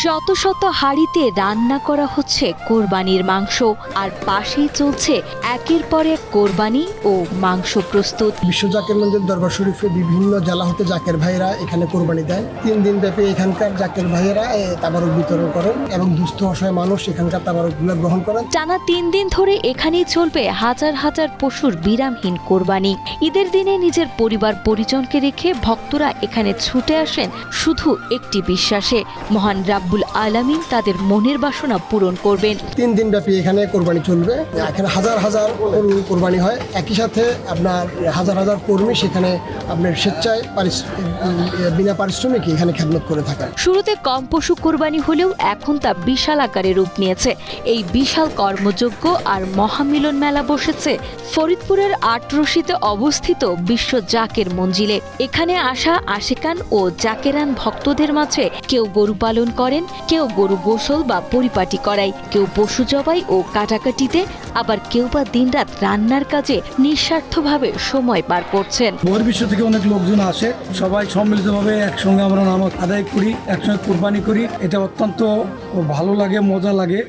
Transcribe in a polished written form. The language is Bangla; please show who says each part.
Speaker 1: শত শত হাঁড়িতে রান্না করা হচ্ছে কোরবানির মাংস, আর পাশেই চলছে একের পর এক কোরবানি ও মাংস প্রস্তুত।
Speaker 2: বিশ্ব জাকের মঞ্জিল দরবার শরীফে বিভিন্ন জেলা হতে জাকের ভাইয়েরা এখানে কোরবানি দেয়। 3 দিন ব্যাপী এখানকার জাকের ভাইয়েরা তাবারুক বিতরণ করেন এবং দুস্থ অসহায় মানুষ এখানকার তাবারুকগুলো গ্রহণ করেন।
Speaker 1: টানা 3 দিন ধরে এখানেই চলবে হাজার হাজার পশুর বিরামহীন কোরবানি। ঈদের দিনে নিজের পরিবার পরিজনকে রেখে ভক্তরা এখানে ছুটে আসেন শুধু একটি বিশ্বাসে, মহান রাব্বুল আলামিন তাদের মনের বাসনা পূরণ করবেন।
Speaker 2: 3 দিন ব্যাপী এখানে কোরবানি চলবে। এখানে হাজার হাজার কোরবানি হয়। একই সাথে আপনার হাজার হাজার কর্মী সেখানে আপনার স্বেচ্ছায় বিনা পারিশ্রমিকে এখানে খেদমত করে থাকেন।
Speaker 1: শুরুতে কম পশু কোরবানি হলেও এখন তা বিশাল আকারে রূপ নিয়েছে। এই বিশাল কর্মযজ্ঞ আর মহামিলন মেলা বসেছে ফরিদপুরের আটরশিতে অবস্থিত বিশ্ব জাকের মঞ্জিলে। এখানে আসা আশেকান ও জাকেরান ভক্তদের মাঝে কেউ গরু পালন করেন, কেউ গরু গোসল বা পরিপাটি করায়, কেউ পশু জবাই ও কাটাকাটিতে, আবার কেউ বা দিনরাত রান্নার কাজে নিঃস্বার্থভাবে সময় পার করছেন।
Speaker 3: বহির্বিশ্ব থেকে অনেক লোকজন আসে, সবাই সম্মিলিতভাবে একসঙ্গে আমরা নামাজ আদায় করি, একসঙ্গে কুরবানি করি। এটা অত্যন্ত ভালো লাগে, মজা লাগে।